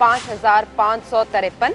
5,553,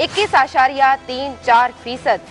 21.34%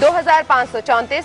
2,534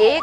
1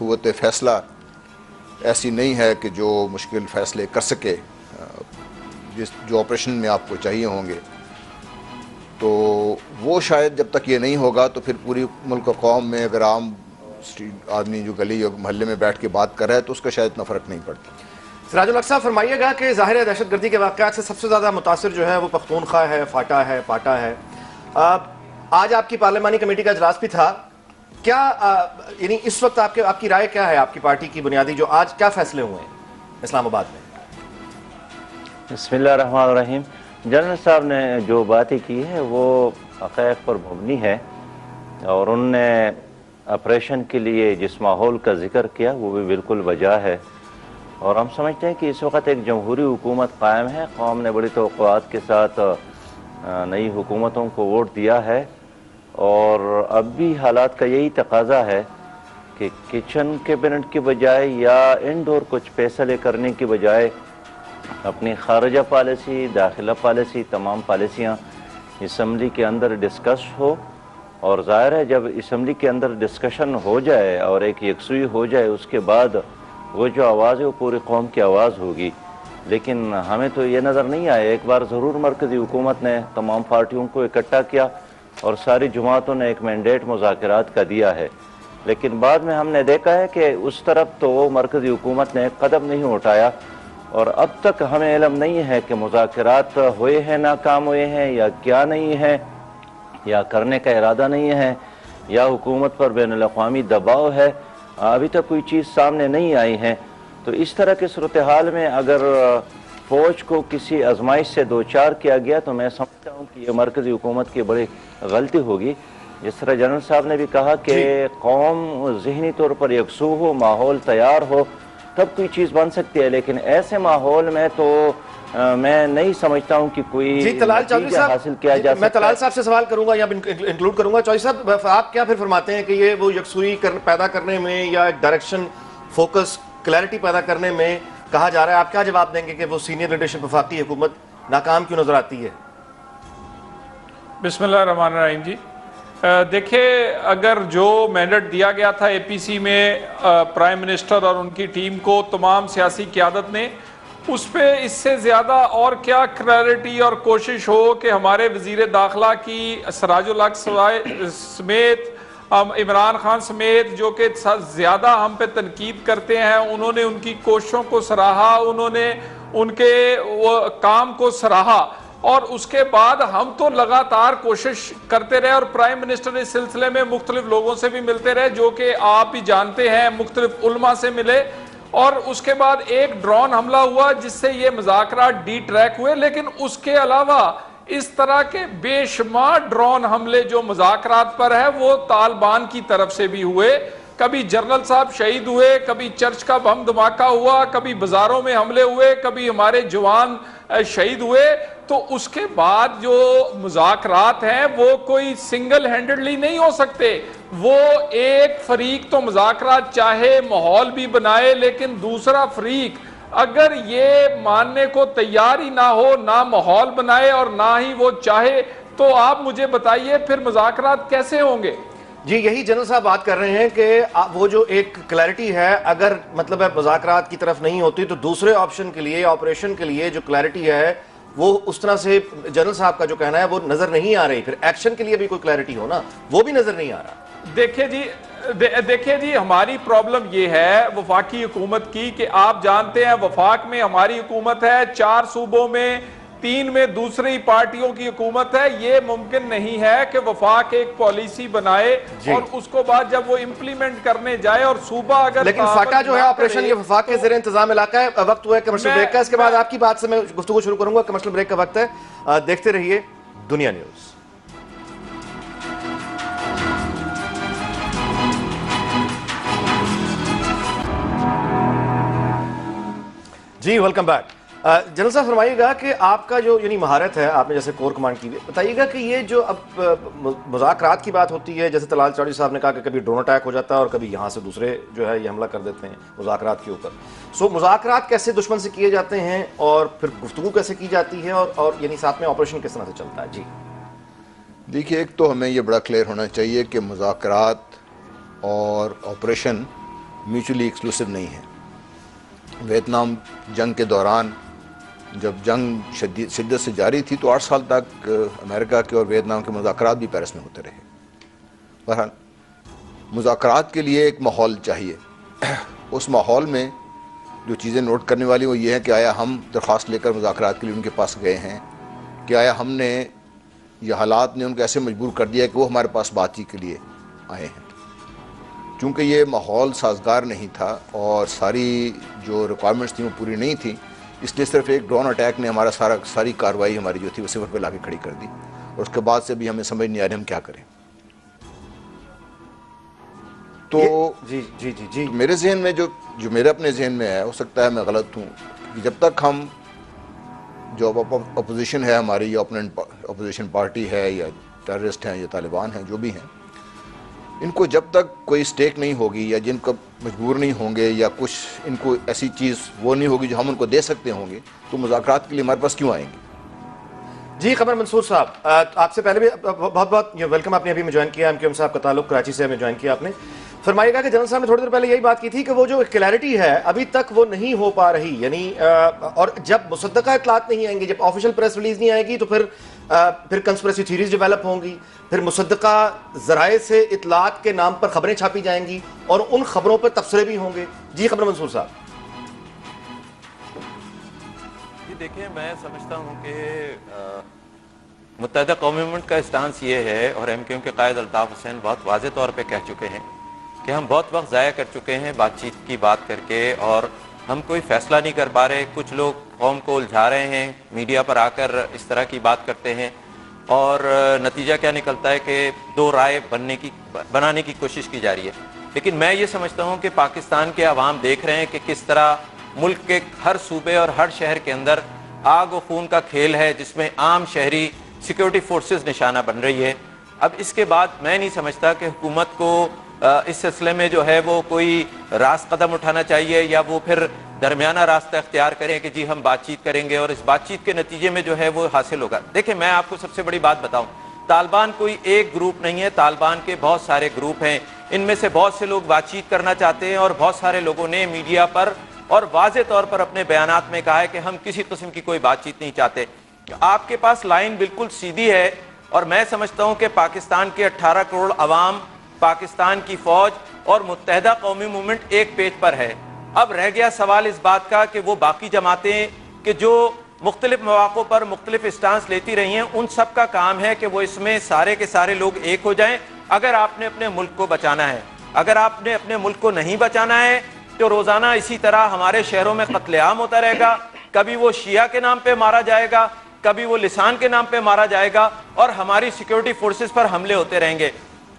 قوت فیصلہ ایسی نہیں ہے کہ جو مشکل فیصلے کر سکے جو آپریشن میں آپ کو چاہیے ہوں گے. تو وہ شاید جب تک یہ نہیں ہوگا تو پھر پوری ملک و قوم میں اگر عام آدمی جو گلی اور محلے میں بیٹھ کے بات کر رہا ہے تو اس کا شاید اتنا فرق نہیں پڑتا. سراج الحق صاحب فرمائیے گا کہ ظاہر ہے دہشت گردی کے واقعات سے سب سے زیادہ متاثر جو ہے وہ پختونخوا ہے, فاٹا ہے, پاٹا ہے. آج آپ کی پارلیمانی کمیٹی کا اجلاس بھی تھا, کیا یعنی اس وقت آپ کی رائے کیا ہے آپ کی پارٹی کی بنیادی جو آج کیا فیصلے ہوئے ہیں اسلام آباد میں؟ بسم اللہ الرحمن الرحیم. جنرل صاحب نے جو باتیں کی ہے وہ حقائق پر مبنی ہے, اور انہوں نے آپریشن کے لیے جس ماحول کا ذکر کیا وہ بھی بالکل وجہ ہے. اور ہم سمجھتے ہیں کہ اس وقت ایک جمہوری حکومت قائم ہے. قوم نے بڑی توقعات کے ساتھ نئی حکومتوں کو ووٹ دیا ہے, اور اب بھی حالات کا یہی تقاضا ہے کہ کچن کیبنٹ کی بجائے یا انڈور کچھ فیصلے کرنے کی بجائے اپنی خارجہ پالیسی, داخلہ پالیسی, تمام پالیسیاں اسمبلی کے اندر ڈسکس ہو. اور ظاہر ہے جب اسمبلی کے اندر ڈسکشن ہو جائے اور ایک یکسوئی ہو جائے اس کے بعد وہ جو آواز ہے وہ پوری قوم کی آواز ہوگی. لیکن ہمیں تو یہ نظر نہیں آیا. ایک بار ضرور مرکزی حکومت نے تمام پارٹیوں کو اکٹھا کیا اور ساری جماعتوں نے ایک مینڈیٹ مذاکرات کا دیا ہے, لیکن بعد میں ہم نے دیکھا ہے کہ اس طرف تو مرکزی حکومت نے قدم نہیں اٹھایا. اور اب تک ہمیں علم نہیں ہے کہ مذاکرات ہوئے ہیں, ناکام ہوئے ہیں یا کیا نہیں ہے, یا کرنے کا ارادہ نہیں ہے, یا حکومت پر بین الاقوامی دباؤ ہے. ابھی تک کوئی چیز سامنے نہیں آئی ہے. تو اس طرح کی صورتحال میں اگر فوج کو کسی آزمائش سے دوچار کیا گیا تو میں سمجھتا ہوں کہ یہ مرکزی حکومت کی بڑی غلطی ہوگی. جس طرح جنرل صاحب نے بھی کہا کہ قوم ذہنی طور پر یکسو ہو, ماحول تیار ہو, تب کوئی چیز بن سکتی ہے. لیکن ایسے ماحول میں تو میں نہیں سمجھتا ہوں کہ کوئی نتیجہ حاصل کیا جا سکتا. میں طلال صاحب سے سوال کروں گا یا انکلوڈ کروں گا. چوہدری صاحب آپ کیا پھر فرماتے ہیں کہ یہ وہ یکسوئی پیدا کرنے میں یا ایک ڈائریکشن, فوکس, کلیئرٹی پیدا کرنے میں کہا جا رہا ہے, آپ کیا جواب دیں گے کہ وہ سینئر لیڈرشپ وفاقی حکومت ناکام کیوں نظر آتی ہے؟ بسم اللہ الرحمن الرحیم. جی دیکھیں, اگر جو مینڈیٹ دیا گیا تھا اے پی سی میں پرائم منسٹر اور ان کی ٹیم کو تمام سیاسی قیادت نے, اس پہ اس سے زیادہ اور کیا کلیئرٹی اور کوشش ہو کہ ہمارے وزیر داخلہ کی سراج الحق سمیت, عمران خان سمیت جو کہ زیادہ ہم پہ تنقید کرتے ہیں, انہوں نے ان کی کوششوں کو سراہا, انہوں نے ان کے کام کو سراہا. اور اس کے بعد ہم تو لگاتار کوشش کرتے رہے, اور پرائم منسٹر اس سلسلے میں مختلف لوگوں سے بھی ملتے رہے جو کہ آپ بھی جانتے ہیں, مختلف علماء سے ملے. اور اس کے بعد ایک ڈرون حملہ ہوا جس سے یہ مذاکرات ڈی ٹریک ہوئے. لیکن اس کے علاوہ اس طرح کے بے شمار ڈرون حملے جو مذاکرات پر ہے وہ طالبان کی طرف سے بھی ہوئے. کبھی جنرل صاحب شہید ہوئے, کبھی چرچ کا بم دھماکہ ہوا, کبھی بازاروں میں حملے ہوئے, کبھی ہمارے جوان شہید ہوئے. تو اس کے بعد جو مذاکرات ہیں وہ کوئی سنگل ہینڈڈلی نہیں ہو سکتے. وہ ایک فریق تو مذاکرات چاہے ماحول بھی بنائے, لیکن دوسرا فریق اگر یہ ماننے کو تیار ہی نہ ہو, نہ ماحول بنائے اور نہ ہی وہ چاہے, تو آپ مجھے بتائیے پھر مذاکرات کیسے ہوں گے؟ جی یہی جنرل صاحب بات کر رہے ہیں کہ وہ جو ایک کلیئرٹی ہے, اگر مطلب ہے مذاکرات کی طرف نہیں ہوتی تو دوسرے آپشن کے لیے, آپریشن کے لیے جو کلیئرٹی ہے وہ اس طرح سے جنرل صاحب کا جو کہنا ہے وہ نظر نہیں آ رہی. پھر ایکشن کے لیے بھی کوئی کلیئرٹی ہو نا, وہ بھی نظر نہیں آ رہا. دیکھیں جی ہماری پرابلم یہ ہے وفاقی حکومت کی کہ آپ جانتے ہیں وفاق میں ہماری حکومت ہے, 4 صوبوں میں, 3 میں دوسری پارٹیوں کی حکومت ہے. یہ ممکن نہیں ہے کہ وفاق ایک پالیسی بنائے اور اس کو بعد جب وہ امپلیمنٹ کرنے جائے اور صوبہ اگر, لیکن فاٹا جو ہے آپریشن یہ وفاق کے زیر انتظام علاقہ ہے. وقت ہوا ہے کمرشل بریک کا, اس کے بعد آپ کی بات سے میں گفتگو شروع کروں گا. کمرشل بریک کا وقت ہے, دیکھتے رہیے دنیا نیوز. جی ویلکم بیک. جنرل صاحب فرمائیے گا کہ آپ کا جو یعنی مہارت ہے, آپ نے جیسے کور کمانڈ کی, بتائیے گا کہ یہ جو اب مذاکرات کی بات ہوتی ہے, جیسے طلال چودھری صاحب نے کہا کہ کبھی ڈرون اٹیک ہو جاتا ہے اور کبھی یہاں سے دوسرے جو ہے یہ حملہ کر دیتے ہیں مذاکرات کے اوپر. سو مذاکرات کیسے دشمن سے کیے جاتے ہیں اور پھر گفتگو کیسے کی جاتی ہے, اور یعنی ساتھ میں آپریشن کس طرح سے چلتا ہے؟ جی دیکھیے, ایک تو ہمیں یہ بڑا کلیئر ہونا چاہیے کہ مذاکرات اور آپریشن میوچولی ایکسکلوسیو نہیں ہیں. ویتنام جنگ کے دوران جب جنگ شدت سے جاری تھی تو 8 سال تک امریکہ کے اور ویتنام کے مذاکرات بھی پیرس میں ہوتے رہے. بہرحال مذاکرات کے لیے ایک ماحول چاہیے. اس ماحول میں جو چیزیں نوٹ کرنے والی وہ یہ ہے کہ آیا ہم درخواست لے کر مذاکرات کے لیے ان کے پاس گئے ہیں, کہ آیا ہم نے یہ حالات نے ان کو ایسے مجبور کر دیا کہ وہ ہمارے پاس بات چیت کے لیے آئے ہیں. چونکہ یہ ماحول سازگار نہیں تھا اور ساری جو ریکوائرمنٹس تھیں وہ پوری نہیں تھیں, اس لیے صرف ایک ڈرون اٹیک نے ہمارا ساری کارروائی ہماری جو تھی وہ صفر پہ لا کے کھڑی کر دی, اور اس کے بعد سے بھی ہمیں سمجھ نہیں آ رہی ہم کیا کریں. تو جی جی جی جی میرے ذہن میں جو میرے اپنے ذہن میں ہے, ہو سکتا ہے میں غلط ہوں, کہ جب تک ہم جو اپوزیشن ہے ہماری, یا اپوزیشن پارٹی ہے یا ٹیررسٹ ہیں یا طالبان ہیں جو بھی ہیں, ان کو جب تک کوئی اسٹیک نہیں ہوگی یا جن کو مجبور نہیں ہوں گے یا کچھ ان کو ایسی چیز وہ نہیں ہوگی جو ہم ان کو دے سکتے ہوں گے, تو مذاکرات کے لیے ہمارے پاس کیوں آئیں گے. جی قمر منصور صاحب, آپ سے پہلے بھی بہت بہت ویلکم. آپ نے ابھی میں جوائن کیا, MQM صاحب کا تعلق کراچی سے ہمیں جوائن کیا آپ نے. فرمائے گا کہ جنرل صاحب نے تھوڑی دیر پہلے یہی بات کی تھی کہ وہ جو کلیئرٹی ہے ابھی تک وہ نہیں ہو پا رہی, یعنی اور جب مصدقہ اطلاعات نہیں آئیں گی, جب آفیشیل پریس ریلیز نہیں آئے گی, تو پھر کنسپریسی تھیریز ڈیولپ ہوں گی, پھر مصدقہ ذرائع سے اطلاعات کے نام پر خبریں چھاپی جائیں گی اور ان خبروں پر تبصرے بھی ہوں گے. جی قمر منصور صاحب. جی دیکھیں, میں سمجھتا ہوں کہ متحدہ قومی موومنٹ کا اسٹانس یہ ہے, اور MQM کے قائد الطاف حسین بہت واضح طور پہ کہہ چکے ہیں کہ ہم بہت وقت ضائع کر چکے ہیں بات چیت کی بات کر کے, اور ہم کوئی فیصلہ نہیں کر پا رہے. کچھ لوگ قوم کو الجھا رہے ہیں, میڈیا پر آ کر اس طرح کی بات کرتے ہیں, اور نتیجہ کیا نکلتا ہے کہ دو رائے بنانے کی کوشش کی جا رہی ہے. لیکن میں یہ سمجھتا ہوں کہ پاکستان کے عوام دیکھ رہے ہیں کہ کس طرح ملک کے ہر صوبے اور ہر شہر کے اندر آگ و خون کا کھیل ہے, جس میں عام شہری سیکیورٹی فورسز نشانہ بن رہی ہے. اب اس کے بعد میں نہیں سمجھتا کہ حکومت کو اس سلسلے میں جو ہے وہ کوئی راست قدم اٹھانا چاہیے, یا وہ پھر درمیانہ راستہ اختیار کریں کہ جی ہم بات چیت کریں گے اور اس بات چیت کے نتیجے میں جو ہے وہ حاصل ہوگا. دیکھیں, میں آپ کو سب سے بڑی بات بتاؤں, طالبان کوئی ایک گروپ نہیں ہے, طالبان کے بہت سارے گروپ ہیں. ان میں سے بہت سے لوگ بات چیت کرنا چاہتے ہیں, اور بہت سارے لوگوں نے میڈیا پر اور واضح طور پر اپنے بیانات میں کہا ہے کہ ہم کسی قسم کی کوئی بات چیت نہیں چاہتے. آپ کے پاس لائن بالکل سیدھی ہے, اور میں سمجھتا ہوں کہ پاکستان کے 18 کروڑ عوام, پاکستان کی فوج اور متحدہ قومی موومنٹ ایک پیج پر ہے. اب رہ گیا سوال اس بات کا کہ وہ باقی جماعتیں کہ جو مختلف مواقع پر مختلف اسٹانس لیتی رہی ہیں, ان سب کا کام ہے کہ وہ اس میں سارے کے سارے لوگ ایک ہو جائیں. اگر آپ نے اپنے ملک کو بچانا ہے, اگر آپ نے اپنے ملک کو نہیں بچانا ہے, تو روزانہ اسی طرح ہمارے شہروں میں قتل عام ہوتا رہے گا. کبھی وہ شیعہ کے نام پہ مارا جائے گا, کبھی وہ لسان کے نام پہ مارا جائے گا, اور ہماری سیکیورٹی فورسز پر حملے ہوتے رہیں گے.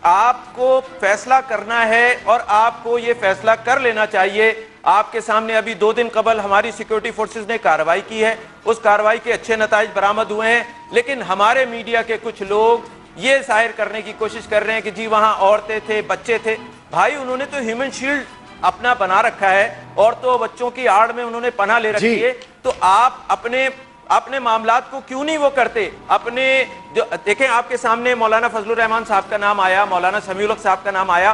آپ کو فیصلہ کرنا ہے, اور آپ کو یہ فیصلہ کر لینا چاہیے. آپ کے سامنے ابھی 2 دن قبل ہماری سیکیورٹی فورسز نے کارروائی کی ہے, اس کارروائی کے اچھے نتائج برآمد ہوئے ہیں. لیکن ہمارے میڈیا کے کچھ لوگ یہ ظاہر کرنے کی کوشش کر رہے ہیں کہ جی وہاں عورتیں تھے, بچے تھے. بھائی, انہوں نے تو ہیومن شیلڈ اپنا بنا رکھا ہے, عورتوں بچوں کی آڑ میں انہوں نے پناہ لے رکھی ہے. تو آپ اپنے معاملات کو کیوں نہیں وہ کرتے؟ اپنے جو دیکھیں, آپ کے سامنے مولانا فضل الرحمان صاحب کا نام آیا, مولانا سمیع الحق صاحب کا نام آیا,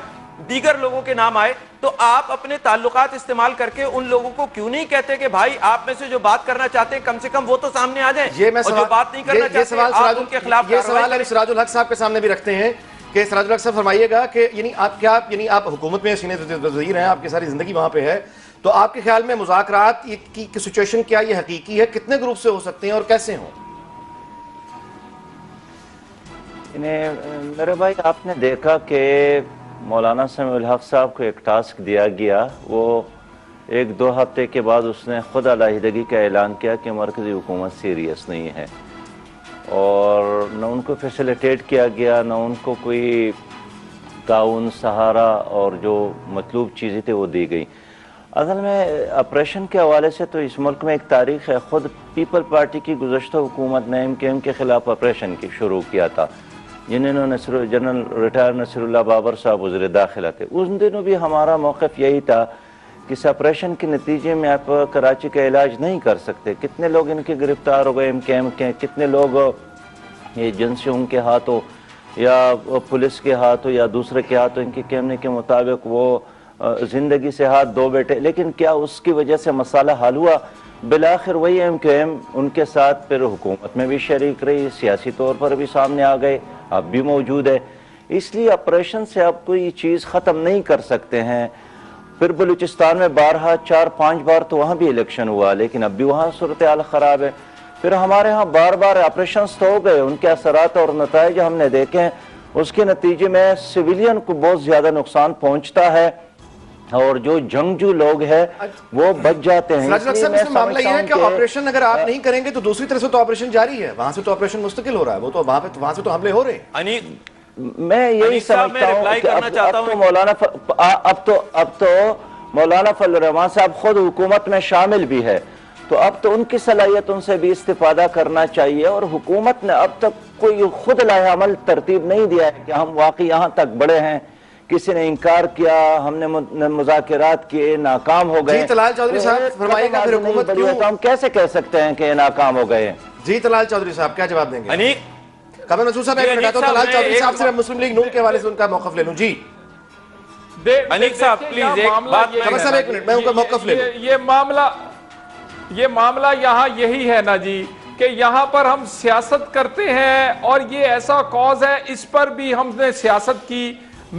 دیگر لوگوں کے نام آئے, تو آپ اپنے تعلقات استعمال کر کے ان لوگوں کو کیوں نہیں کہتے کہ بھائی آپ میں سے جو بات کرنا چاہتے ہیں کم سے کم وہ تو سامنے آ جائیں, اور جو بات نہیں کرنا چاہتے آپ ان کے خلاف یہ سوال سراج الحق صاحب کے سامنے بھی رکھتے ہیں کہ سراج الحق صاحب فرمائیے گا کہ یعنی آپ حکومت میں سینئر وزیر ہیں, آپ کی ساری زندگی وہاں پہ ہے, تو آپ کے خیال میں مذاکرات کی سچویشن کیا یہ حقیقی ہے؟ کتنے گروپ سے ہو سکتے ہیں اور کیسے ہوں؟ میرے بھائی, آپ نے دیکھا کہ مولانا سمیع الحق صاحب کو ایک ٹاسک دیا گیا, وہ 1-2 ہفتے کے بعد اس نے خود علیحدگی کا اعلان کیا کہ مرکزی حکومت سیریس نہیں ہے, اور نہ ان کو فیسیلیٹیٹ کیا گیا, نہ ان کو کوئی تعاون, سہارا اور جو مطلوب چیزیں تھے وہ دی گئی. اصل میں آپریشن کے حوالے سے تو اس ملک میں ایک تاریخ ہے. خود پیپل پارٹی کی گزشتہ حکومت نے MQM کے خلاف آپریشن کی شروع کیا تھا, جنہوں نے جنرل ریٹائر نصر اللہ بابر صاحب وزیر داخلہ تھے. اس دنوں بھی ہمارا موقف یہی تھا کہ اس آپریشن کے نتیجے میں آپ کراچی کا علاج نہیں کر سکتے. کتنے لوگ ان کے گرفتار ہو گئے MQM کے, کتنے لوگ ایجنسیوں کے ہاتھوں یا پولیس کے ہاتھوں یا دوسرے کے ہاتھوں ان کے کہنے کے مطابق وہ زندگی سے ہاتھ دھو بیٹھے، لیکن کیا اس کی وجہ سے مسئلہ حل ہوا؟ بالآخر وہی ایم کیو ایم ان کے ساتھ پھر حکومت میں بھی شریک رہی، سیاسی طور پر بھی سامنے آ گئے، اب بھی موجود ہے۔ اس لیے آپریشن سے آپ کوئی چیز ختم نہیں کر سکتے ہیں۔ پھر بلوچستان میں بارہا 4-5 بار تو وہاں بھی الیکشن ہوا، لیکن اب بھی وہاں صورتحال خراب ہے۔ پھر ہمارے ہاں بار بار آپریشنز تو ہو گئے، ان کے اثرات اور نتائج ہم نے دیکھے ہیں، اس کے نتیجے میں سویلین کو بہت زیادہ نقصان پہنچتا ہے، اور جو جنگجو لوگ ہیں وہ بچ جاتے ہیں۔ سراج صاحب، اس میں معاملہ یہ ہے کہ آپریشن اگر آپ نہیں کریں گے تو دوسری طرف سے تو آپریشن جاری ہے، وہاں سے تو آپریشن مستقل ہو رہا ہے، وہ تو وہاں سے تو حملے ہو رہے ہیں۔ میں یہی سمجھتا ہوں کہ اب تو مولانا فضل الرحمان صاحب خود حکومت میں شامل بھی ہے، تو اب تو ان کی صلاحیت ان سے بھی استفادہ کرنا چاہیے، اور حکومت نے اب تک کوئی خود لاحق عمل ترتیب نہیں دیا ہے کہ ہم واقعی یہاں تک بڑھے ہیں۔ کسی نے انکار کیا، ہم نے مذاکرات کیے، ناکام ہو گئے۔ جی طلال چودھری صاحب فرمائیے گا، پھر حکومت کیوں؟ ہم کیسے کہہ سکتے ہیں کہ ناکام ہو گئے ہیں؟ جی طلال چودھری صاحب کیا جواب دیں گے؟ قمر منصور صاحب ایک منٹ، طلال چودھری صاحب سے مسلم لیگ نون کے حوالے سے ان کا موقف لے لوں۔ جی انیق صاحب پلیز ایک بات، قمر صاحب ایک منٹ، میں ان کا موقف لے لوں۔ یہ معاملہ یہاں یہی ہے نا جی، کہ یہاں پر ہم سیاست کرتے ہیں اور یہ ایسا کاز ہے، اس پر بھی ہم نے سیاست کی۔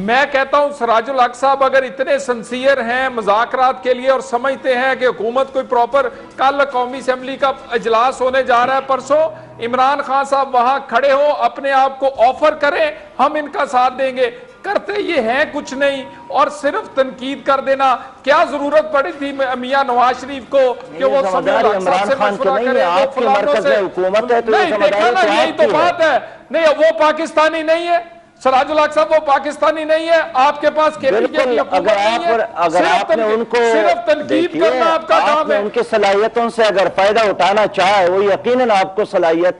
میں کہتا ہوں سراج الحق صاحب اگر اتنے سنسیئر ہیں مذاکرات کے لیے اور سمجھتے ہیں کہ حکومت کوئی پراپر، کل قومی اسمبلی کا اجلاس ہونے جا رہا ہے پرسوں، عمران خان صاحب وہاں کھڑے ہو، اپنے آپ کو آفر کریں، ہم ان کا ساتھ دیں گے۔ کرتے یہ ہیں کچھ نہیں، اور صرف تنقید کر دینا۔ کیا ضرورت پڑی تھی میاں نواز شریف کو کہ وہ عمران خان کے نہیں ہے، آپ کے مرکز میں حکومت ہے، تو نہیں دیکھا نا، یہی تو بات ہے۔ نہیں وہ پاکستانی نہیں ہے سراج الحق صاحب، وہ پاکستانی نہیں ہے، آپ کے پاس کے پی کے کی حکومت نہیں ہے، اگر آپ نے ان کو صرف تنقید کرنا آپ کا کام ہے۔ ان کی صلاحیتوں سے اگر فائدہ اٹھانا چاہے، وہ یقیناً آپ کو صلاحیت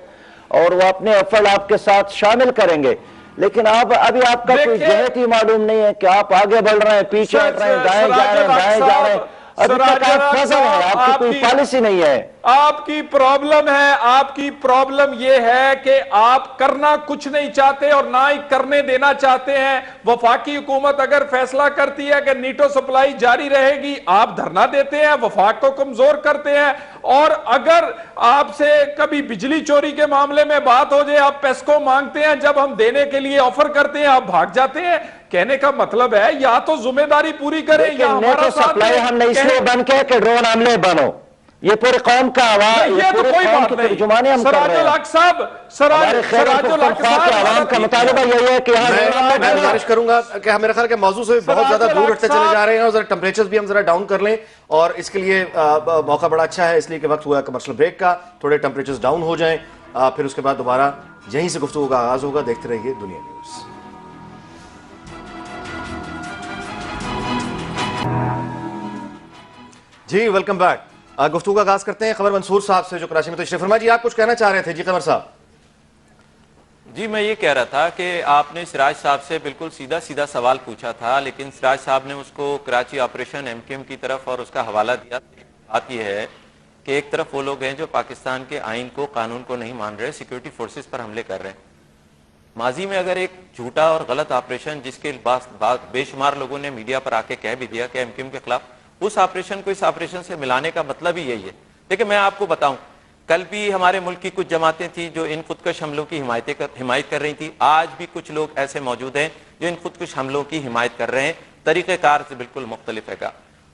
اور وہ اپنے افراد آپ کے ساتھ شامل کریں گے، لیکن ابھی آپ کا کوئی جہت ہی معلوم نہیں ہے کہ آپ آگے بڑھ رہے ہیں، پیچھے ہٹ رہے ہیں، دائیں جا رہے ہیں، بائیں جا رہے ہیں، ابھی تک آپ فضل ہے، آپ کی کوئی پالیسی نہیں ہے۔ آپ کی پرابلم ہے، آپ کی پرابلم یہ ہے کہ آپ کرنا کچھ نہیں چاہتے اور نہ ہی کرنے دینا چاہتے ہیں۔ وفاقی حکومت اگر فیصلہ کرتی ہے کہ نیٹو سپلائی جاری رہے گی، آپ دھرنا دیتے ہیں، وفاق کو کمزور کرتے ہیں، اور اگر آپ سے کبھی بجلی چوری کے معاملے میں بات ہو جائے، آپ پیسکو مانگتے ہیں، جب ہم دینے کے لیے آفر کرتے ہیں آپ بھاگ جاتے ہیں۔ کہنے کا مطلب ہے یا تو ذمہ داری پوری کریں یا ہمارا ساتھ سپلائی ہم نے اس لیے بن کے کہ ڈرون حملے بنو، یہ پورے قوم کا آواز، یہ تو کوئی بات نہیں۔ سراج الحق صاحب، سراج الحق صاحب، عوام کا مطالبہ یہ ہے کہ میں گزارش کروں گا کہ میرا خیال ہے کہ موضوع سے بہت زیادہ دور ہٹتے چلے جا رہے ہیں، اور ذرا ٹیمپریچرز بھی ہم ذرا ڈاؤن کر لیں، اور اس کے لیے موقع بڑا اچھا ہے، اس لیے کہ وقت ہوا ہے کمرشل بریک کا، تھوڑے ٹیمپریچرز ڈاؤن ہو جائیں، پھر اس کے بعد دوبارہ یہیں سے گفتگو کا آغاز ہوگا۔ دیکھتے رہیے دنیا نیوز۔ جی ویلکم بیک۔ گفتگو کا آغاز کرتے ہیں قمر منصور صاحب سے جو کراچی میں تشریف فرما۔ جی آپ کچھ کہنا چاہ رہے تھے؟ جی قمر صاحب۔ جی میں یہ کہہ رہا تھا کہ آپ نے سراج صاحب سے بالکل سیدھا سوال پوچھا تھا، لیکن سراج صاحب نے اس کو Karachi operation M Q M کی طرف اور اس کا حوالہ دیا۔ بات یہ ہے کہ ایک طرف وہ لوگ ہیں جو پاکستان کے آئین کو، قانون کو نہیں مان رہے، سیکیورٹی فورسز پر حملے کر رہے ہیں۔ ماضی میں اگر ایک جھوٹا اور غلط آپریشن، جس کے بے شمار لوگوں نے میڈیا پر آ کے کہہ بھی دیا کہ ایم کیو ایم کے خلاف، اس آپریشن کو اس آپریشن سے ملانے کا مطلب ہی یہی ہے۔ لیکن میں آپ کو بتاؤں، کل بھی ہمارے ملک کی کچھ جماعتیں تھیں جو ان خودکش حملوں کی حمایت کر رہی تھی، آج بھی کچھ لوگ ایسے موجود ہیں جو ان خودکش حملوں کی حمایت کر رہے ہیں۔ طریقہ کار سے بالکل مختلف ہے گا۔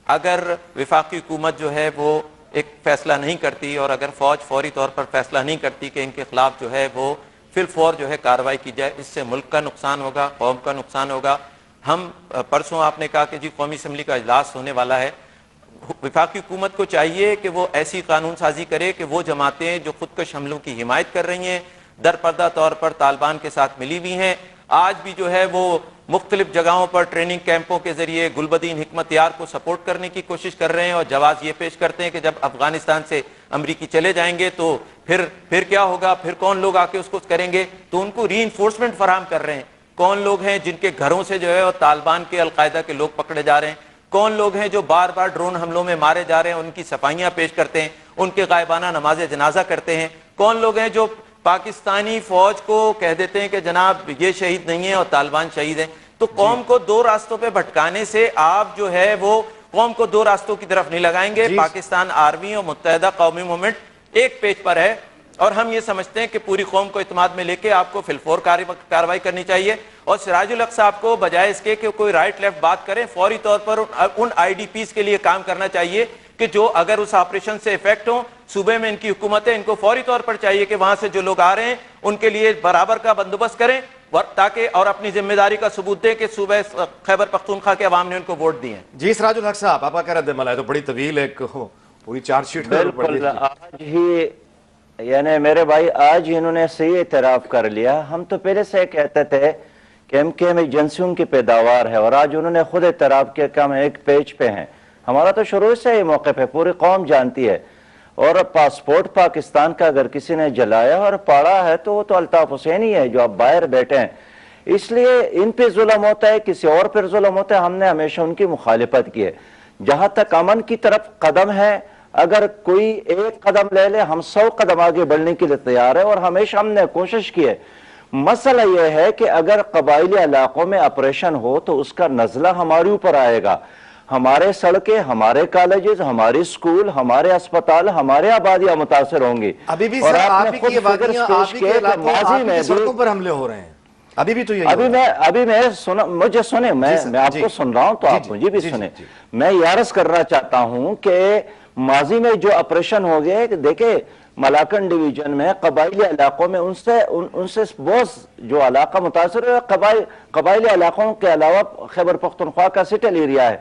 اگر وفاقی حکومت جو ہے وہ ایک فیصلہ نہیں کرتی، اور اگر فوج فوری طور پر فیصلہ نہیں کرتی کہ ان کے خلاف جو ہے وہ فی الفور جو ہے کارروائی کی جائے، اس سے ملک کا نقصان ہوگا، قوم کا نقصان ہوگا۔ ہم پرسوں آپ نے کہا کہ جی قومی اسمبلی کا اجلاس ہونے والا ہے، وفاقی حکومت کو چاہیے کہ وہ ایسی قانون سازی کرے کہ وہ جماعتیں جو خودکش حملوں کی حمایت کر رہی ہیں، در پردہ طور پر طالبان کے ساتھ ملی ہوئی ہیں، آج بھی جو ہے وہ مختلف جگہوں پر ٹریننگ کیمپوں کے ذریعے گلبدین حکمت یار کو سپورٹ کرنے کی کوشش کر رہے ہیں، اور جواز یہ پیش کرتے ہیں کہ جب افغانستان سے امریکی چلے جائیں گے تو پھر کیا ہوگا، پھر کون لوگ آ کے اس کو کریں گے، تو ان کو ری انفورسمنٹ فراہم کر رہے ہیں۔ کون لوگ ہیں جن کے گھروں سے جو ہے اور طالبان کے القاعدہ کے لوگ پکڑے جا رہے ہیں، کون لوگ ہیں جو بار بار ڈرون حملوں میں مارے جا رہے ہیں، ان کی صفائیاں پیش کرتے ہیں، ان کے غائبانہ نماز جنازہ کرتے ہیں، کون لوگ ہیں جو پاکستانی فوج کو کہہ دیتے ہیں کہ جناب یہ شہید نہیں ہے اور طالبان شہید ہیں۔ تو تو قوم کو دو راستوں پہ بھٹکانے سے آپ جو ہے وہ قوم کو دو راستوں کی طرف نہیں لگائیں گے. پاکستان آرمی اور متحدہ قومی موومنٹ ایک پیج پر ہے اور ہم یہ سمجھتے ہیں کہ پوری قوم کو اعتماد میں لے کے آپ کو فلفور کارروائی کرنی چاہیے. اور سراج الحق صاحب کو بجائے اس کے کہ کوئی رائٹ لیفٹ بات کریں, فوری طور پر ان آئی ڈی پیز کے لیے کام کرنا چاہیے کہ جو اگر اس آپریشن سے افیکٹ ہوں, صوبے میں ان کی حکومت ہے, ان کو فوری طور پر چاہیے کہ وہاں سے جو لوگ آ رہے ہیں ان کے لیے برابر کا بندوبست کریں تاکہ اور اپنی ذمہ داری کا ثبوت دیں کہ صوبہ خیبر پختونخوا کے عوام نے ان کو ووٹ دیے ہیں. جی سراج الحق صاحب, آپ کا کیا رد عمل ہے؟ تو بڑی طویل ایک پوری چارج شیٹ. بالکل, آج ہی یعنی میرے بھائی آج انہوں نے صحیح اعتراف کر لیا. ہم تو پہلے سے کہتے تھے کہ ایم کیو ایم ایجنسیوں کی پیداوار ہے اور آج انہوں نے خود اعتراف کیا کہ ہم ایک پیج پہ ہیں. ہمارا تو شروع سے ہی موقف ہے, پوری قوم جانتی ہے. اور پاسپورٹ پاکستان کا اگر کسی نے جلایا اور پاڑا ہے تو وہ تو الطاف حسین ہی ہے جو اب باہر بیٹھے ہیں. اس لیے ان پہ ظلم ہوتا ہے, کسی اور پہ ظلم ہوتا ہے. ہم نے ہمیشہ ان کی مخالفت کی ہے. جہاں تک امن کی طرف قدم ہے, اگر کوئی ایک قدم لے لے ہم 100 قدم آگے بڑھنے کے لیے تیار ہے اور ہمیشہ ہم نے کوشش کی ہے. مسئلہ یہ ہے کہ اگر قبائلی علاقوں میں آپریشن ہو تو اس کا نزلہ ہمارے اوپر آئے گا. ہمارے سڑکیں, ہمارے کالجز, ہمارے اسکول, ہمارے اسپتال, ہمارے آبادیاں متاثر ہوں گی. ابھی بھی سر آپ ہی کی وادیاں, آپ ہی کے علاقوں, آپ ہی کی سڑکوں پر حملے ہو رہے ہیں. ابھی بھی تو یہی مجھے سنیں, میں آپ کو سن رہا ہوں تو آپ مجھے بھی سنیں. میں یہ عرض کرنا چاہتا ہوں کہ ماضی میں جو آپریشن ہو گئے, دیکھیں ملاکن ڈویژن میں قبائلی علاقوں میں ان سے بہت جو علاقہ متاثر ہے, قبائلی علاقوں کے علاوہ خیبر پختونخوا کا سٹل ایریا ہے.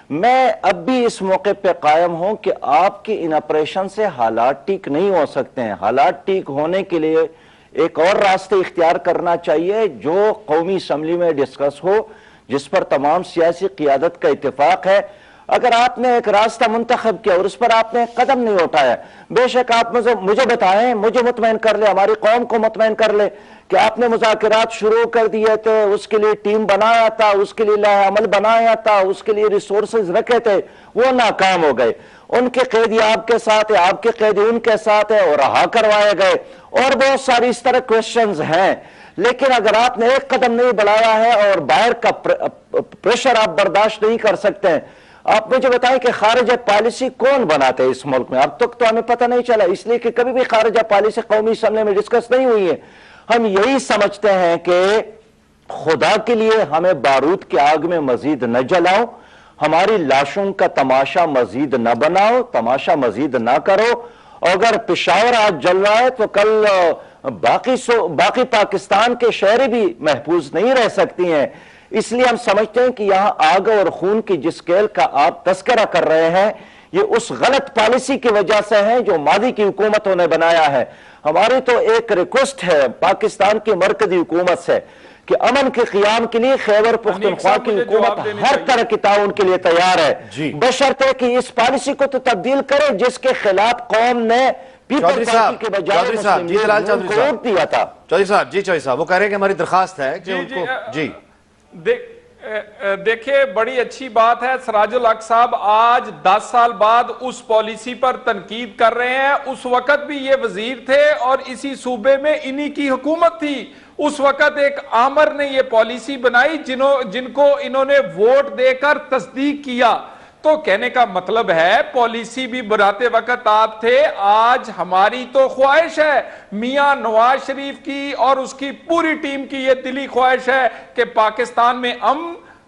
میں اب بھی اس موقع پہ قائم ہوں کہ آپ کی ان آپریشن سے حالات ٹھیک نہیں ہو سکتے ہیں. حالات ٹھیک ہونے کے لیے ایک اور راستے اختیار کرنا چاہیے جو قومی اسمبلی میں ڈسکس ہو, جس پر تمام سیاسی قیادت کا اتفاق ہے. اگر آپ نے ایک راستہ منتخب کیا اور اس پر آپ نے قدم نہیں اٹھایا, بے شک آپ مجھے بتائیں, مجھے مطمئن کر لے, ہماری قوم کو مطمئن کر لے کہ آپ نے مذاکرات شروع کر دیے تھے, اس کے لیے ٹیم بنایا تھا, اس کے لیے لائحہ عمل بنایا تھا, اس کے لیے ریسورسز رکھے تھے, وہ ناکام ہو گئے. ان کے قیدی آپ کے ساتھ ہے, آپ کے قیدی ان کے ساتھ ہے اور رہا کروائے گئے. اور بہت ساری اس طرح کوشچنز ہیں. لیکن اگر آپ نے ایک قدم نہیں بڑھایا ہے اور باہر کا پریشر آپ برداشت نہیں کر سکتے ہیں, آپ مجھے بتائیں کہ خارجہ پالیسی کون بناتے ہیں اس ملک میں؟ اب تک تو ہمیں پتہ نہیں چلا, اس لیے کہ کبھی بھی خارجہ پالیسی قومی اسمبلی میں ڈسکس نہیں ہوئی ہے. ہم یہی سمجھتے ہیں کہ خدا کے لیے ہمیں بارود کی آگ میں مزید نہ جلاؤ, ہماری لاشوں کا تماشا مزید نہ بناؤ, تماشا مزید نہ کرو. اگر پشاور آج جل رہا ہے تو کل باقی پاکستان کے شہری بھی محفوظ نہیں رہ سکتی ہیں. اس لیے ہم سمجھتے ہیں کہ یہاں آگ اور خون کی جس کھیل کا آپ تذکرہ کر رہے ہیں یہ اس غلط پالیسی کی وجہ سے ہے جو ماضی کی حکومتوں نے بنایا ہے. ہماری تو ایک ریکویسٹ ہے پاکستان کی مرکزی حکومت سے کہ امن کے قیام کے لیے خیبر پختونخوا کی حکومت ہر طرح کی تعاون کے لیے تیار ہے, بشرطے کہ اس پالیسی کو تو تبدیل کرے جس کے خلاف قوم نے پیپلز پارٹی کے بجائے مسلم لیگ کو ووٹ دیا تھا. چودھری صاحب وہ کہہ رہے ہیں کہ ہماری درخواست ہے کہ ان کو دیکھیں بڑی اچھی بات ہے. سراج الحق صاحب آج 10 سال بعد اس پالیسی پر تنقید کر رہے ہیں. اس وقت بھی یہ وزیر تھے اور اسی صوبے میں انہی کی حکومت تھی. اس وقت ایک آمر نے یہ پالیسی بنائی جن کو انہوں نے ووٹ دے کر تصدیق کیا. تو کہنے کا مطلب ہے پالیسی بھی بناتے وقت آپ تھے. آج ہماری تو خواہش ہے, میاں نواز شریف کی اور اس کی پوری ٹیم کی یہ دلی خواہش ہے کہ پاکستان میں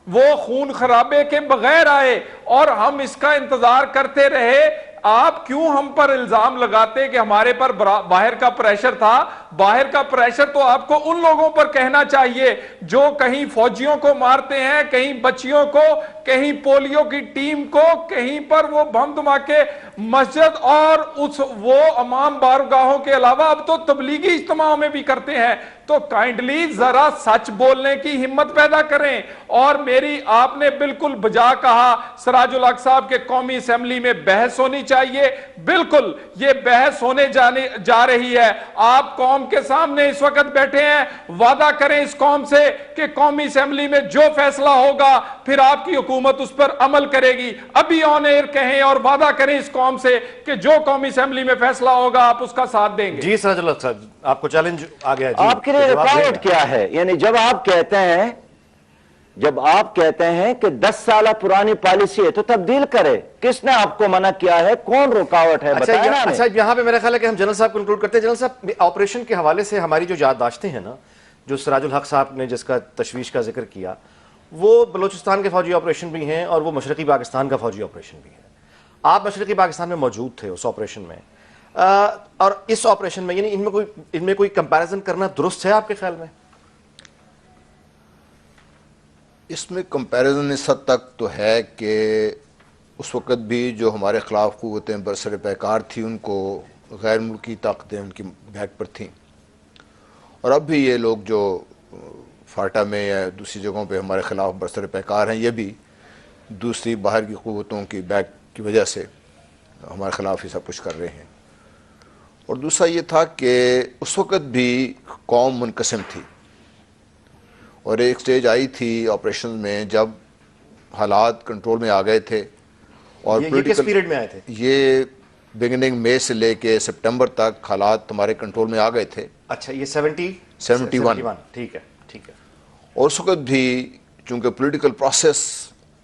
وہ خون خرابے کے بغیر آئے, اور ہم اس کا انتظار کرتے رہے. آپ کیوں ہم پر الزام لگاتے کہ ہمارے پر باہر کا پریشر تھا؟ باہر کا پریشر تو آپ کو ان لوگوں پر کہنا چاہیے جو کہیں فوجیوں کو مارتے ہیں, کہیں بچیوں کو, کہیں پولیو کی ٹیم کو, کہیں پر وہ بم دھماکے مسجد اور وہ امام بارگاہوں کے علاوہ اب تو تبلیغی اجتماعوں میں بھی کرتے ہیں. تو کائنڈلی ذرا سچ بولنے کی ہمت پیدا کریں. اور میری آپ نے بالکل بجا کہا سراج الحق صاحب کے قومی اسمبلی میں بحث ہونی چاہیے. بالکل یہ بحث ہونے جا رہی ہے. آپ قوم کے سامنے اس وقت بیٹھے ہیں, وعدہ کریں اس قوم سے کہ قومی اسمبلی میں جو فیصلہ ہوگا پھر آپ کی حکومت اس پر عمل کرے گی. ابھی آن ایئر کہیں اور وعدہ کریں اس قوم سے کہ جو قومی اسمبلی میں فیصلہ ہوگا آپ اس کا ساتھ دیں گے. جی سراج الحق صاحب آپ کو چیلنج آ گیا. آپ کے لیے ریکارڈ کیا ہے؟ یعنی جب آپ کہتے ہیں جب آپ کہتے ہیں کہ 10 سالہ پرانی پالیسی ہے تو تبدیل کرے، کس نے آپ کو منع کیا ہے؟ کون رکاوٹ ہے؟ بتائیں نا ہمیں۔ اچھا یہاں پہ میرا خیال ہے کہ ہم جنرل صاحب کو انکلوڈ کرتے ہیں۔ جنرل صاحب، آپریشن کے حوالے سے ہماری جو یادداشتیں ہیں نا، جو سراج الحق صاحب نے جس کا تشویش کا ذکر کیا، وہ بلوچستان کے فوجی آپریشن بھی ہیں اور وہ مشرقی پاکستان کا فوجی آپریشن بھی ہے۔ آپ مشرقی پاکستان میں موجود تھے اس آپریشن میں، اور اس آپریشن میں، یعنی ان میں کوئی کمپیریزن کرنا درست ہے آپ کے خیال میں؟ اس میں کمپیریزن اس حد تک تو ہے کہ اس وقت بھی جو ہمارے خلاف قوتیں برسر پیکار تھیں ان کو غیر ملکی طاقتیں ان کی بیک پر تھیں، اور اب بھی یہ لوگ جو فاٹا میں یا دوسری جگہوں پہ ہمارے خلاف برسر پیکار ہیں، یہ بھی دوسری باہر کی قوتوں کی بیک کی وجہ سے ہمارے خلاف ہی سب کچھ کر رہے ہیں۔ اور دوسرا یہ تھا کہ اس وقت بھی قوم منقسم تھی، اور ایک سٹیج آئی تھی آپریشن میں جب حالات کنٹرول میں آ گئے تھے۔ اور یہ کس پیریڈ میں آئے تھے؟ یہ بگننگ مئی سے لے کے سپٹمبر تک حالات ہمارے کنٹرول میں آ گئے تھے۔ اچھا، یہ 71 ٹھیک ہے ٹھیک ہے۔ اور اس وقت بھی چونکہ پولیٹیکل پروسیس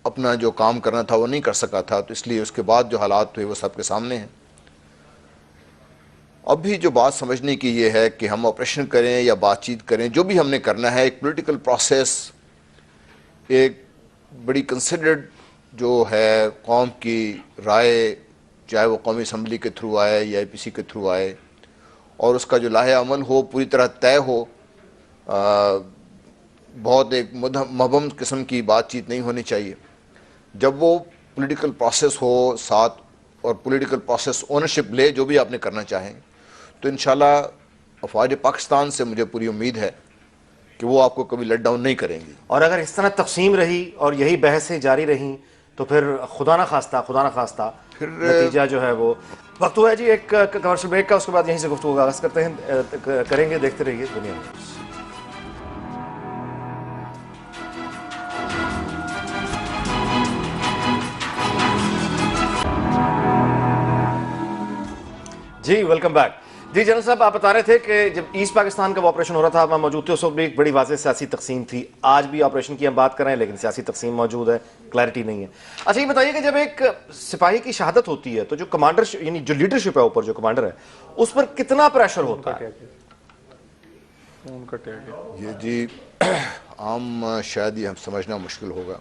اپنا جو کام کرنا تھا وہ نہیں کر سکا تھا، تو اس لیے اس کے بعد جو حالات ہوئے وہ سب کے سامنے ہیں۔ اب بھی جو بات سمجھنے کی یہ ہے کہ ہم آپریشن کریں یا بات چیت کریں، جو بھی ہم نے کرنا ہے، ایک پولیٹیکل پروسیس، ایک بڑی کنسیڈرڈ جو ہے قوم کی رائے، چاہے وہ قومی اسمبلی کے تھرو آئے یا APC کے تھرو آئے، اور اس کا جو لاہ عمل ہو پوری طرح طے ہو۔ بہت ایک مبہم قسم کی بات چیت نہیں ہونی چاہیے۔ جب وہ پولیٹیکل پروسیس ہو ساتھ، اور پولیٹیکل پروسیس اونرشپ لے جو بھی آپ نے کرنا چاہیں، تو انشاءاللہ افواج پاکستان سے مجھے پوری امید ہے کہ وہ آپ کو کبھی لیٹ ڈاؤن نہیں کریں گی۔ اور اگر اس طرح تقسیم رہی اور یہی بحثیں جاری رہیں تو پھر خدا نہ خواستہ پھر نتیجہ جو ہے وہ وقت ہوا ہے جی ایک کمرشل بریک کا، اس کے بعد یہیں سے گفتگو کا آغاز کریں گے۔ دیکھتے رہیے دنیا میں۔ جی ویلکم بیک۔ جی جنرل صاحب، آپ بتا رہے تھے کہ جب ایسٹ پاکستان کا وہ آپریشن ہو رہا تھا، آپ وہاں موجود تھے، اس وقت بھی ایک بڑی واضح سیاسی تقسیم تھی۔ آج بھی آپریشن کی ہم بات کر رہے ہیں لیکن سیاسی تقسیم موجود ہے، کلیئرٹی نہیں ہے۔ اچھا یہ بتائیے کہ جب ایک سپاہی کی شہادت ہوتی ہے تو جو کمانڈر، یعنی جو لیڈرشپ ہے اوپر، جو کمانڈر ہے، اس پر کتنا پریشر ہوتا ہے؟ یہ جی عام شاید یہ ہم سمجھنا مشکل ہوگا،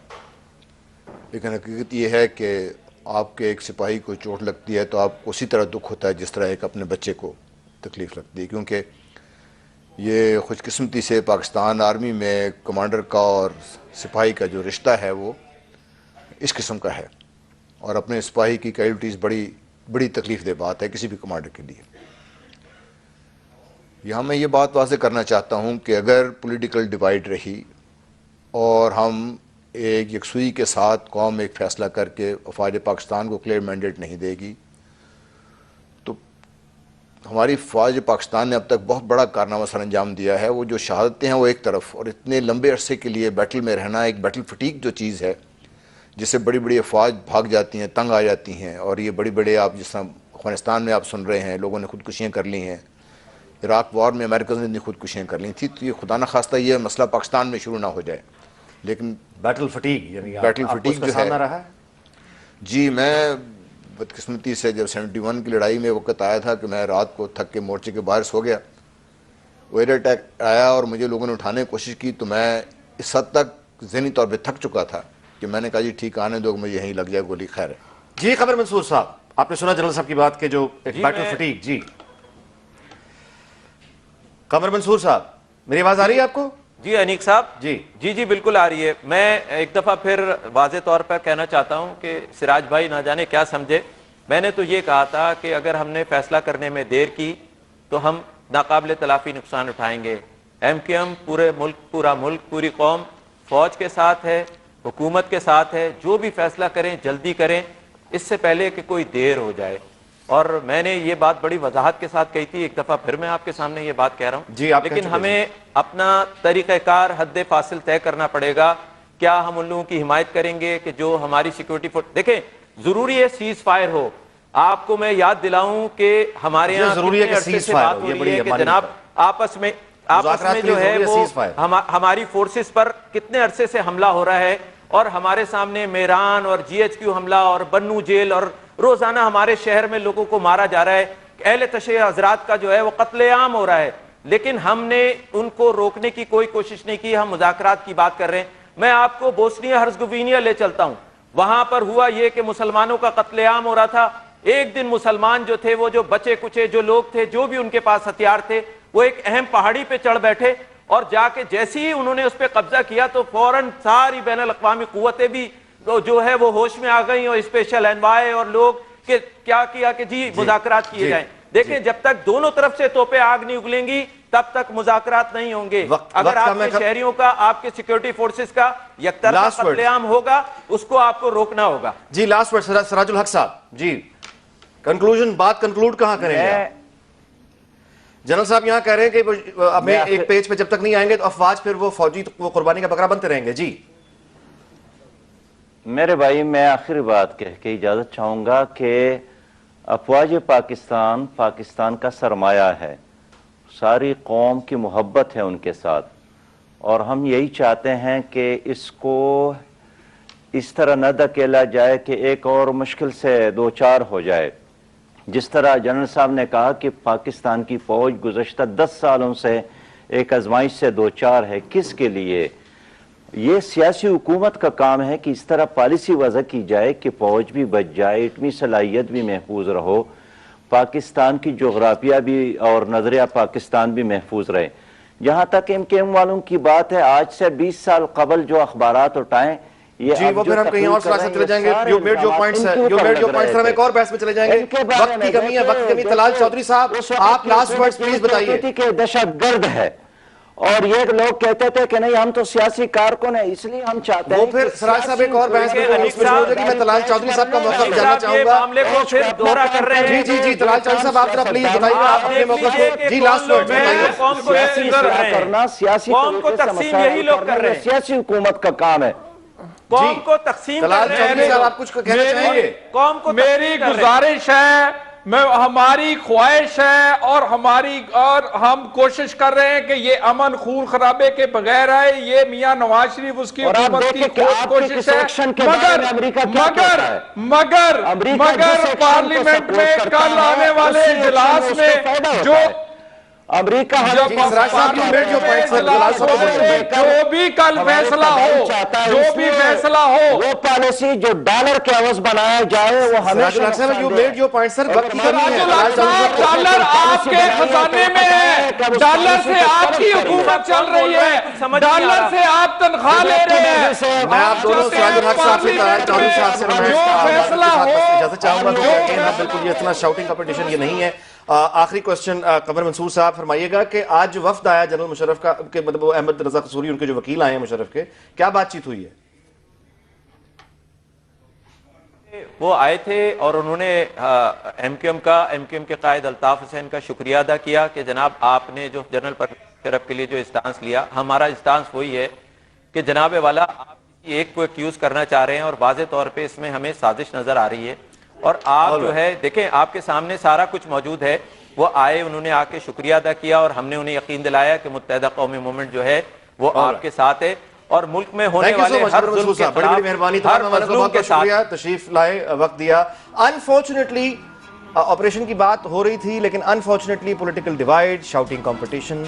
لیکن حقیقت یہ ہے کہ آپ کے ایک سپاہی کو چوٹ لگتی ہے تو آپ کو اسی طرح دکھ ہوتا ہے جس طرح ایک اپنے بچے کو تکلیف لگتی ہے، کیونکہ یہ خوش قسمتی سے پاکستان آرمی میں کمانڈر کا اور سپاہی کا جو رشتہ ہے وہ اس قسم کا ہے، اور اپنے سپاہی کی کیجولٹیز بڑی تکلیف دہ بات ہے کسی بھی کمانڈر کے لیے۔ یہاں میں یہ بات واضح کرنا چاہتا ہوں کہ اگر پولیٹیکل ڈیوائیڈ رہی اور ہم ایک یکسوئی کے ساتھ قوم ایک فیصلہ کر کے افواج پاکستان کو کلیئر مینڈیٹ نہیں دے گی، تو ہماری فوج پاکستان نے اب تک بہت بڑا کارنامہ سر انجام دیا ہے۔ وہ جو شہادتیں ہیں وہ ایک طرف، اور اتنے لمبے عرصے کے لیے بیٹل میں رہنا، ایک بیٹل فٹیگ جو چیز ہے جس سے بڑی بڑی افواج بھاگ جاتی ہیں، تنگ آ جاتی ہیں، اور یہ بڑے آپ جس طرح افغانستان میں آپ سن رہے ہیں لوگوں نے خودکشیاں کر لی ہیں، عراق وار میں امریکہ نے خودکشیاں کر لی تھیں، تو یہ خدا نہ خواستہ یہ مسئلہ پاکستان میں شروع نہ ہو جائے۔ لیکن بیٹل فٹیگ، یعنی بیٹل فٹیگ جو ہے، رہا ہے جی میں بدقسمتی سے جب 71 کی لڑائی میں وقت آیا تھا کہ میں رات کو تھک کے مورچے کے باہر سو گیا، وہ ایئر اٹیک آیا اور مجھے لوگوں نے اٹھانے کی کوشش کی، تو میں اس حد تک ذہنی طور پہ تھک چکا تھا کہ میں نے کہا جی ٹھیک آنے دو، مجھے یہیں لگ جائے گولی، خیر ہے۔ جی قمر منصور صاحب، آپ نے سنا جنرل صاحب کی بات کہ جو ایک بیٹل فٹیگ، جی قمر منصور صاحب میری آواز آ رہی ہے آپ کو؟ جی انیک صاحب، جی جی بالکل آ رہی ہے۔ میں ایک دفعہ پھر واضح طور پر کہنا چاہتا ہوں کہ سراج بھائی نہ جانے کیا سمجھے، میں نے تو یہ کہا تھا کہ اگر ہم نے فیصلہ کرنے میں دیر کی تو ہم ناقابل تلافی نقصان اٹھائیں گے۔ MKM پورا ملک پوری قوم فوج کے ساتھ ہے، حکومت کے ساتھ ہے، جو بھی فیصلہ کریں جلدی کریں، اس سے پہلے کہ کوئی دیر ہو جائے۔ اور میں نے یہ بات بڑی وضاحت کے ساتھ کہی تھی، ایک دفعہ پھر میں آپ کے سامنے یہ بات کہہ رہا ہوں، جی آپ لیکن ہمیں اپنا طریقہ کار حد فاصل طے کرنا پڑے گا۔ کیا ہم ان لوگوں کی حمایت کریں گے کہ جو ہماری سیکورٹی فورس، دیکھیں ضروری ہے سیز فائر ہو۔ آپ کو میں یاد دلاؤں کہ ہمارے یہاں ضروری ہے کہ سیز فائر ہو، یہ بڑی کہ جناب آپس میں آپس میں جو ہے وہ ہماری فورسز پر کتنے عرصے سے حملہ ہو رہا ہے، اور ہمارے سامنے میران اور جی ایچ کیو حملہ اور بنو جیل، اور روزانہ ہمارے شہر میں لوگوں کو مارا جا رہا ہے، اہل تشیع حضرات کا جو ہے وہ قتل عام ہو رہا ہے، لیکن ہم نے ان کو روکنے کی کوئی کوشش نہیں کی. ہم مذاکرات کی بات کر رہے ہیں. میں آپ کو بوسنیا ہرزگوینیا لے چلتا ہوں. وہاں پر ہوا یہ کہ مسلمانوں کا قتل عام ہو رہا تھا. ایک دن مسلمان جو تھے، وہ جو بچے کچے جو لوگ تھے، جو بھی ان کے پاس ہتھیار تھے، وہ ایک اہم پہاڑی پہ چڑھ بیٹھے، اور جا کے جیسے ہی انہوں نے اس پہ قبضہ کیا تو فوراً ساری بین الاقوامی قوتیں بھی جو ہے وہ ہوش میں آ گئیں، اور اسپیشل انوائے اور لوگ کہ کیا کیا کہ جی مذاکرات کیے جائیں. دیکھیں جب تک دونوں طرف سے توپیں آگ نہیں اگلیں گی تب تک مذاکرات نہیں ہوں گے. اگر آپ کے شہریوں کا، آپ کے سیکیورٹی فورسز کا یک طرفہ قتل عام ہوگا، اس کو آپ کو روکنا ہوگا. جی لاسٹ ورڈ سراج الحق صاحب. جی کنکلوژن، بات کنکلوڈ کہاں کریں گے؟ جنرل صاحب یہاں کہہ رہے ہیں کہ ہمیں ایک پیج پہ جب تک نہیں آئیں گے تو افواج پھر وہ فوجی وہ قربانی کا بکرا بنتے رہیں گے. جی میرے بھائی، میں آخری بات کہہ کے اجازت چاہوں گا کہ افواج پاکستان پاکستان کا سرمایہ ہے، ساری قوم کی محبت ہے ان کے ساتھ، اور ہم یہی چاہتے ہیں کہ اس کو اس طرح نہ دھکیلا جائے کہ ایک اور مشکل سے دو چار ہو جائے. جس طرح جنرل صاحب نے کہا کہ پاکستان کی فوج گزشتہ 10 سالوں سے ایک آزمائش سے دو چار ہے. کس کے لیے؟ یہ سیاسی حکومت کا کام ہے کہ اس طرح پالیسی وضع کی جائے کہ فوج بھی بچ جائے، ایٹمی صلاحیت بھی محفوظ رہو، پاکستان کی جغرافیہ بھی اور نظریہ پاکستان بھی محفوظ رہے. جہاں تک MKM والوں کی بات ہے، آج سے 20 سال قبل جو اخبارات اٹھائیں، جی وہ پھر ہم کہیں اور سلاسل چلے جائیں گے. یو میڈ یور پوائنٹس ہم ایک اور بحث میں چلے جائیں گے. وقت کی کمی ہے، وقت کی کمی. طلال چودھری صاحب آپ لاسٹ ورڈز پلیز بتائیے. کہ دہشت گرد ہے، اور یہ لوگ کہتے تھے کہ نہیں ہم تو سیاسی کارکن ہیں، اس لیے ہم چاہتے ہیں وہ پھر سراج صاحب ایک اور بحث میں میں طلال چودھری صاحب کا موقع جاننا چاہوں گا. معاملے کو پھر دوہرا کر رہے ہیں. جی جی جی طلال چودھری صاحب آپ ذرا پلیز بتائیے آپ اپنے موقع کو. جی لاسٹ ورڈ سیاسی اصلاح کرنا، سیاسی سیاسی حکومت کا کام ہے. قوم کو تقسیم کر رہے ہیں. قوم کو میری گزارش ہے، ہماری خواہش ہے، اور ہم کوشش کر رہے ہیں کہ یہ امن خون خرابے کے بغیر آئے. یہ میاں نواز شریف اس کی حکومت کی کوشش ہے، مگر پارلیمنٹ میں کل آنے والے اجلاس میں جو امریکہ جو بھی کل فیصلہ ہو، جو بھی فیصلہ ہو، وہ پالیسی جو ڈالر کے عوض بنایا جائے وہ ہمیشہ ڈالر آپ کے خزانے میں ہے، ڈالر سے آپ کی حکومت چل رہی ہے، ڈالر سے آپ تنخواہ لے رہے ہیں. میں آپ دونوں سراج الحق صاحب سے طلال چودھری صاحب سے جو فیصلہ ہو، اجازت چاہوں گا کہ بالکل یہ اتنا شاؤٹنگ کمپٹیشن یہ نہیں ہے. آخری کوسچن قمر منصور صاحب فرمائیے گا کہ آج جو وفد آیا جنرل مشرف کا، مطلب احمد رضا قصوری ان کے جو وکیل آئے ہیں مشرف کے، کیا بات چیت ہوئی ہے؟ وہ آئے تھے اور انہوں نے ایم کیو ایم کے قائد الطاف حسین کا شکریہ ادا کیا کہ جناب آپ نے جو جنرل مشرف کے لیے جو اسٹانس لیا، ہمارا اسٹانس وہی ہے کہ جناب والا آپ کسی ایک کو ایکیوز کرنا چاہ رہے ہیں، اور واضح طور پہ اس میں ہمیں سازش نظر آ رہی ہے. اور آپ جو ہے دیکھیں آپ کے سامنے سارا کچھ موجود ہے. وہ آئے، انہوں نے آ کے شکریہ ادا کیا، اور ہم نے انہیں یقین دلایا کہ متحدہ قومی موومنٹ جو ہے وہ آپ کے ساتھ ہے، اور ملک میں ہونے والے ہر ظلم کے خلاف، ہر مظلوم کے ساتھ. تشریف لائے، وقت دیا. انفارچونیٹلی آپریشن کی بات ہو رہی تھی، لیکن unfortunately political divide, shouting competition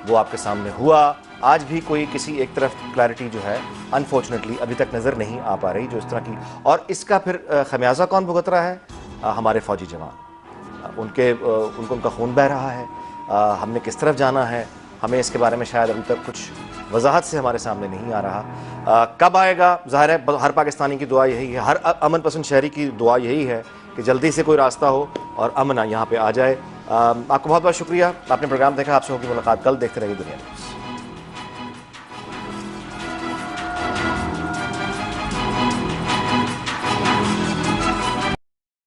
وہ آپ کے سامنے ہوا. آج بھی کوئی کسی ایک طرف کلیرٹی جو ہے انفارچونیٹلی ابھی تک نظر نہیں آ پا رہی جو اس طرح کی. اور اس کا پھر خمیازہ کون بھگت رہا ہے؟ ہمارے فوجی جوان. ان کو ان کا خون بہہ رہا ہے. ہم نے کس طرف جانا ہے ہمیں اس کے بارے میں شاید ابھی تک کچھ وضاحت سے ہمارے سامنے نہیں آ رہا. کب آئے گا؟ ظاہر ہے ہر پاکستانی کی دعا یہی ہے، ہر امن پسند شہری کی دعا یہی ہے کہ جلدی سے کوئی راستہ ہو اور امن یہاں پہ آ جائے. آپ کو بہت بہت شکریہ. آپ نے پروگرام دیکھا. آپ سے ہوگی ملاقات کل. دیکھتے رہیے دنیا نیوز.